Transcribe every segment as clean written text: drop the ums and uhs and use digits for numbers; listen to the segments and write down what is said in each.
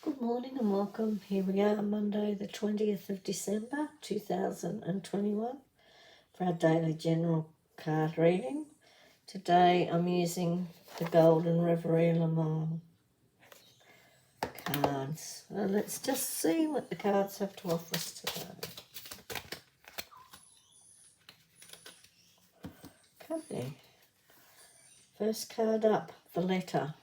Good morning and welcome. Here we are, Monday the 20th of December 2021 for our daily general card reading. Today I'm using the Golden Reverie Le Mans cards. Let's just see what the cards have to offer us today. Okay, first card up, the letter.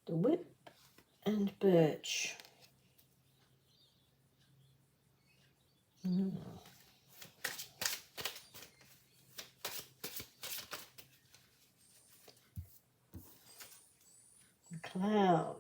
The whip and birch. The cloud.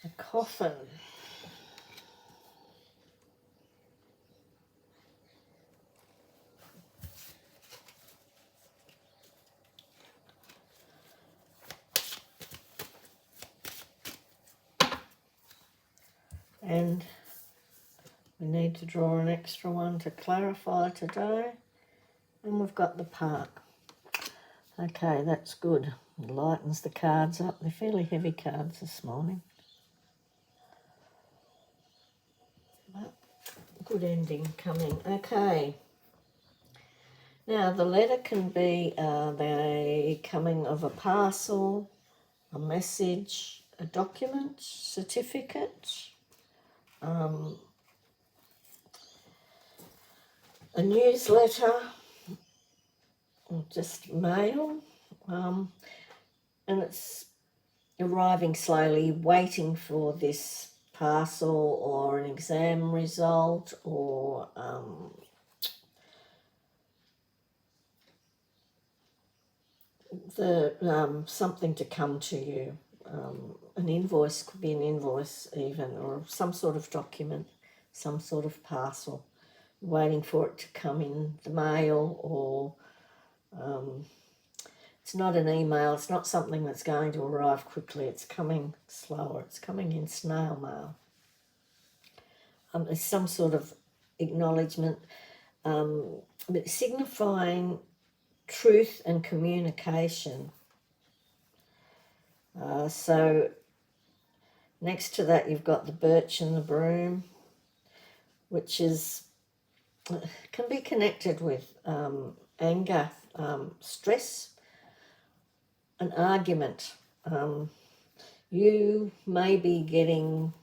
The coffin. And we need to draw an extra one to clarify today. And we've got the park. Okay, that's good. It lightens the cards up. They're fairly heavy cards this morning. But good ending coming. Okay. Now, the letter can be the coming of a parcel, a message, a document, certificate, a newsletter, or just mail. And it's arriving slowly, waiting for this parcel or an exam result or something to come to you. An invoice, could be an invoice even, or some sort of document, some sort of parcel, waiting for it to come in the mail, or it's not an email, it's not something that's going to arrive quickly, it's coming slower, it's coming in snail mail. There's some sort of acknowledgement, signifying truth and communication. So next to that you've got the birch and the broom, which can be connected with anger, stress, an argument. You may be getting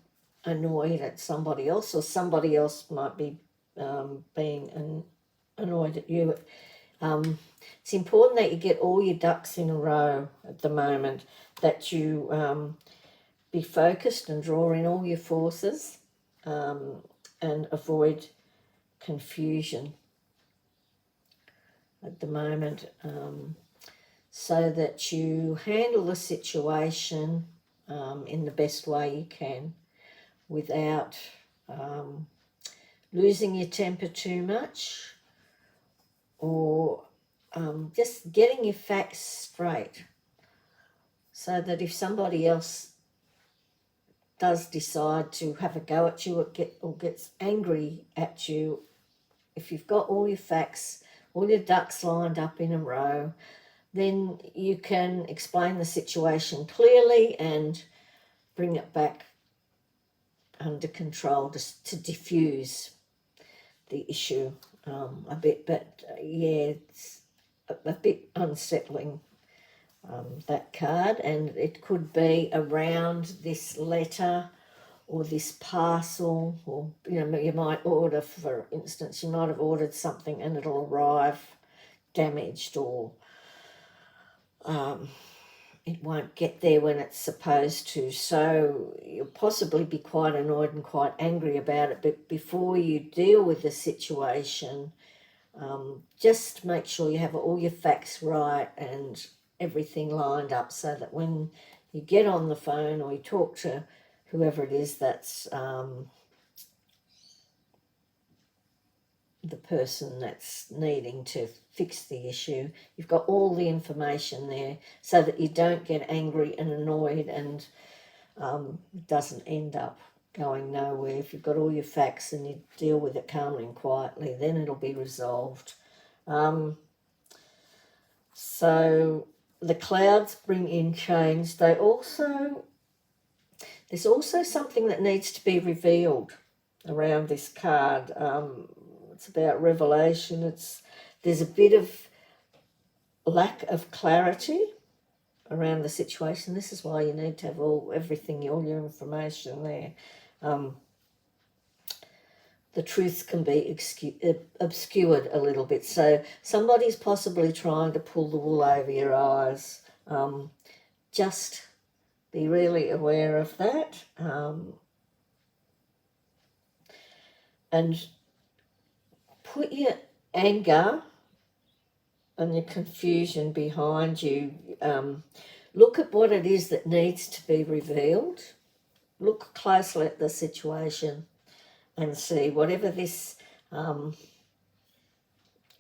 annoyed at somebody else, or somebody else might be being annoyed at you. It's important that you get all your ducks in a row at the moment, that you be focused and draw in all your forces and avoid confusion at the moment, so that you handle the situation in the best way you can without losing your temper too much, or just getting your facts straight, so that if somebody else does decide to have a go at you or gets angry at you, if you've got all your facts, all your ducks lined up in a row, then you can explain the situation clearly and bring it back under control, just to diffuse the issue a bit. But yeah, it's a bit unsettling, that card, and it could be around this letter or this parcel, or you might order, for instance, you might have ordered something and it'll arrive damaged, or it won't get there when it's supposed to. So you'll possibly be quite annoyed and quite angry about it. But before you deal with the situation, just make sure you have all your facts right and everything lined up, so that when you get on the phone or you talk to whoever it is that's the person that's needing to fix the issue. You've got all the information there so that you don't get angry and annoyed and it doesn't end up going nowhere. If you've got all your facts and you deal with it calmly and quietly, then it'll be resolved. So the clouds bring in change. There's also something that needs to be revealed around this card. It's about revelation. There's a bit of lack of clarity around the situation. This is why you need to have all your information there. The truth can be obscured a little bit. So somebody's possibly trying to pull the wool over your eyes. Just be really aware of that. And put your anger and your confusion behind you. Look at what it is that needs to be revealed. Look closely at the situation and see whatever this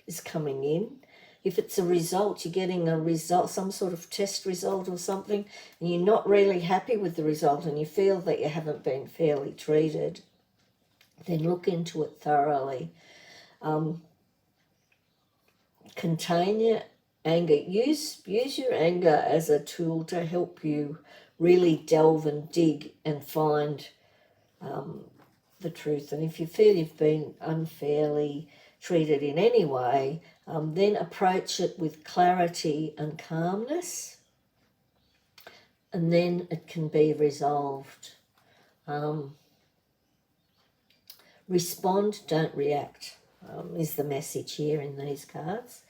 is coming in. If it's a result, you're getting a result, some sort of test result or something, and you're not really happy with the result and you feel that you haven't been fairly treated, then look into it thoroughly. Contain your anger. Use your anger as a tool to help you really delve and dig and find the truth. And if you feel you've been unfairly treated in any way, then approach it with clarity and calmness, and then it can be resolved. Respond, don't react, is the message here in these cards.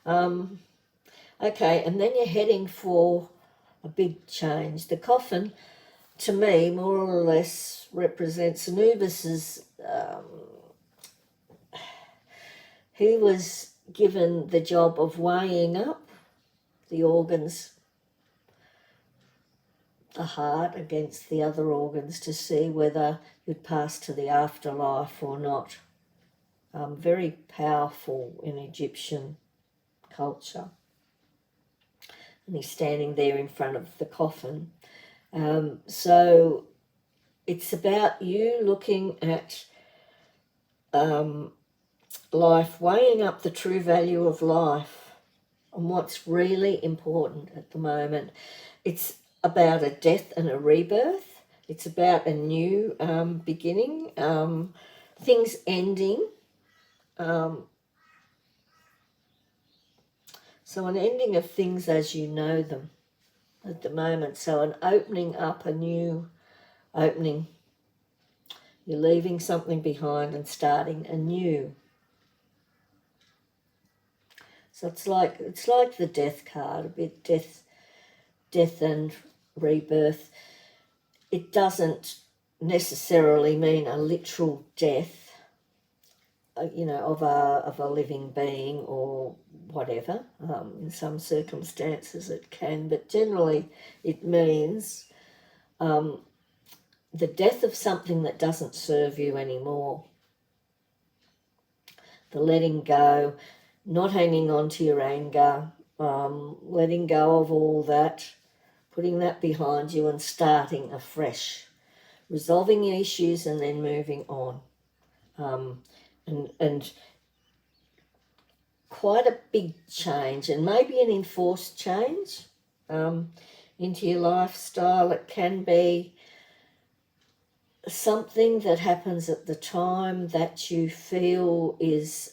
Okay, and then you're heading for a big change. The coffin, to me, more or less represents Anubis's. He was given the job of weighing up the organs, the heart against the other organs, to see whether you'd pass to the afterlife or not. Very powerful in Egyptian culture. And he's standing there in front of the coffin. So it's about you looking at life, weighing up the true value of life and what's really important at the moment. It's about a death and a rebirth. It's about a new beginning, things ending. So an ending of things as you know them at the moment. So an opening up, a new opening. You're leaving something behind and starting anew. So it's like the death card, a bit death and rebirth. It doesn't necessarily mean a literal death, of a living being or whatever. In some circumstances it can, but generally it means the death of something that doesn't serve you anymore. The letting go, not hanging on to your anger, letting go of all that, putting that behind you and starting afresh, resolving your issues and then moving on. And quite a big change, and maybe an enforced change into your lifestyle. It can be something that happens at the time that you feel is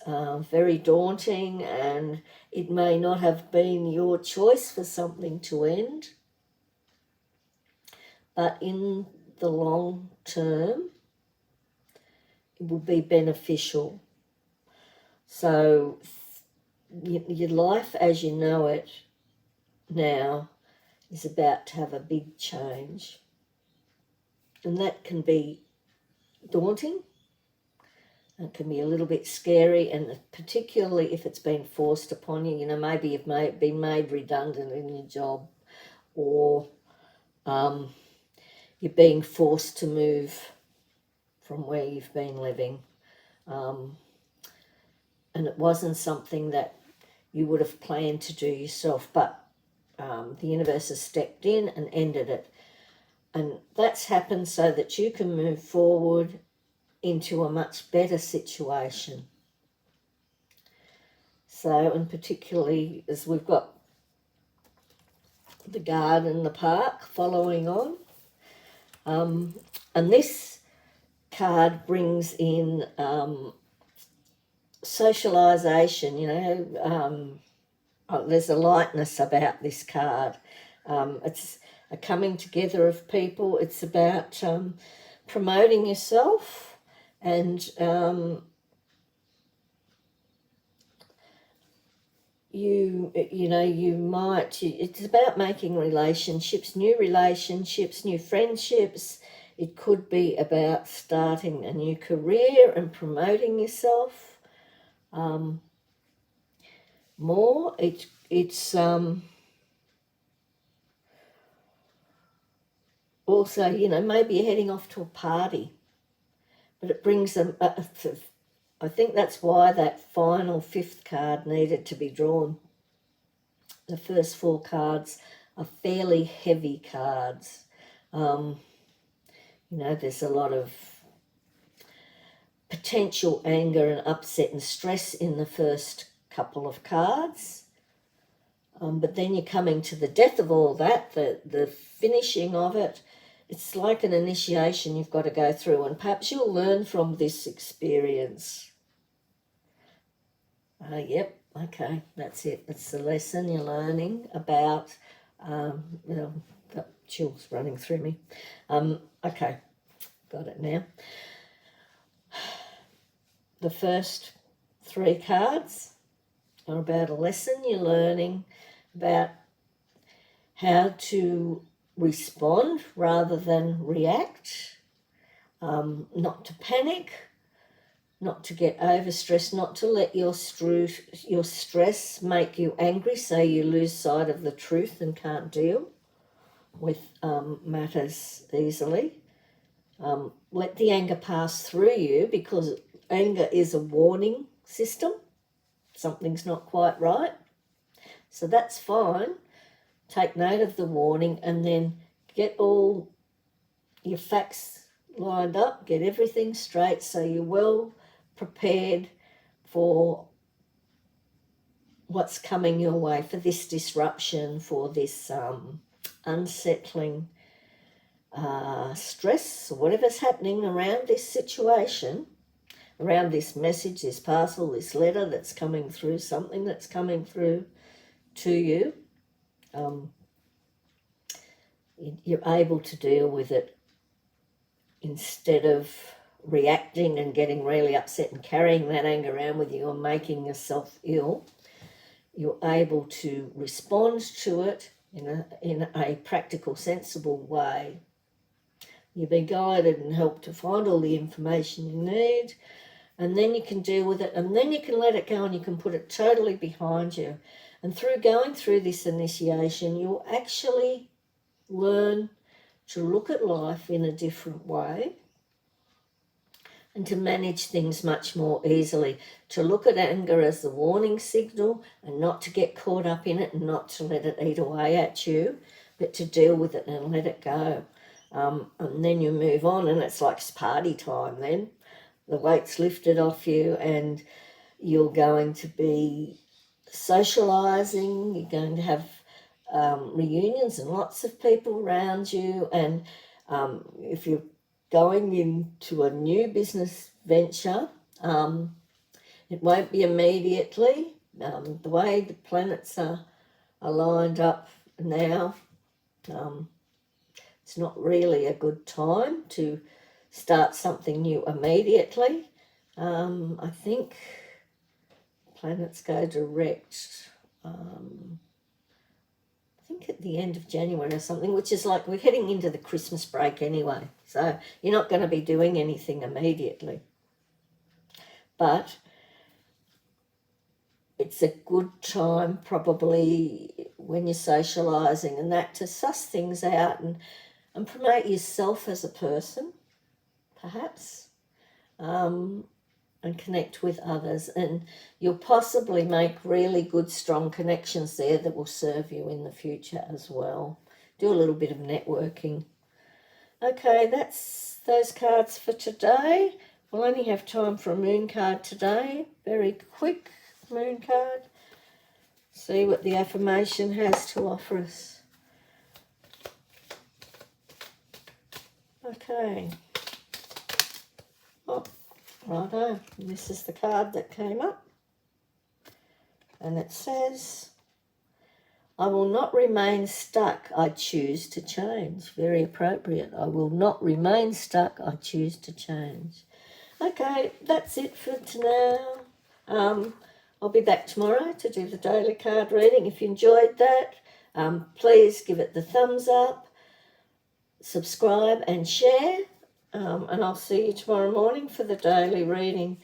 very daunting, and it may not have been your choice for something to end, but in the long term it will be beneficial. So your life as you know it now is about to have a big change. And that can be daunting. It can be a little bit scary, and particularly if it's been forced upon you. Maybe you've been made redundant in your job, or you're being forced to move from where you've been living. And it wasn't something that you would have planned to do yourself, but the universe has stepped in and ended it. And that's happened so that you can move forward into a much better situation. So, and particularly as we've got the garden, the park following on. And this card brings in socialisation, there's a lightness about this card. It's a coming together of people. It's about promoting yourself and it's about making relationships, new friendships. It could be about starting a new career and promoting yourself more. It's also, maybe you're heading off to a party, but it brings them. I think that's why that final 5th card needed to be drawn. The first 4 cards are fairly heavy cards. There's a lot of potential anger and upset and stress in the first couple of cards. But then you're coming to the death of all that, the finishing of it. It's like an initiation you've got to go through, and perhaps you'll learn from this experience. Yep, okay, that's it. It's the lesson you're learning about, got chills running through me. Okay, got it now. The first 3 cards are about a lesson you're learning about how to respond rather than react, not to panic, not to get overstressed, not to let your stress make you angry so you lose sight of the truth and can't deal with matters easily. Let the anger pass through you, because anger is a warning system. Something's not quite right. So that's fine. Take note of the warning and then get all your facts lined up, get everything straight so you're well prepared for what's coming your way, for this disruption, for this unsettling stress, or whatever's happening around this situation, around this message, this parcel, this letter that's coming through, something that's coming through to you. You're able to deal with it instead of reacting and getting really upset and carrying that anger around with you and making yourself ill. You're able to respond to it in a practical, sensible way. You'll be guided and helped to find all the information you need, and then you can deal with it, and then you can let it go and you can put it totally behind you. And through going through this initiation, you'll actually learn to look at life in a different way and to manage things much more easily, to look at anger as the warning signal and not to get caught up in it and not to let it eat away at you, but to deal with it and let it go. And then you move on, and it's like party time then. The weight's lifted off you and you're going to be socialising, you're going to have reunions and lots of people around you, and if you're going into a new business venture, it won't be immediately. The way the planets are lined up now, it's not really a good time to start something new immediately. I think planets go direct, I think at the end of January or something, which is like we're heading into the Christmas break anyway. So you're not going to be doing anything immediately. But it's a good time probably when you're socialising and that to suss things out and promote yourself as a person, perhaps, and connect with others. And you'll possibly make really good, strong connections there that will serve you in the future as well. Do a little bit of networking. Okay, that's those cards for today. We'll only have time for a moon card today. Very quick moon card. See what the affirmation has to offer us. Okay. Oh, righto. This is the card that came up. And it says, I will not remain stuck, I choose to change. Very appropriate. I will not remain stuck, I choose to change. Okay, that's it for now. I'll be back tomorrow to do the daily card reading. If you enjoyed that, please give it the thumbs up, subscribe and share. And I'll see you tomorrow morning for the daily reading.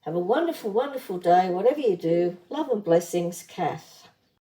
Have a wonderful, wonderful day, whatever you do. Love and blessings, Kath.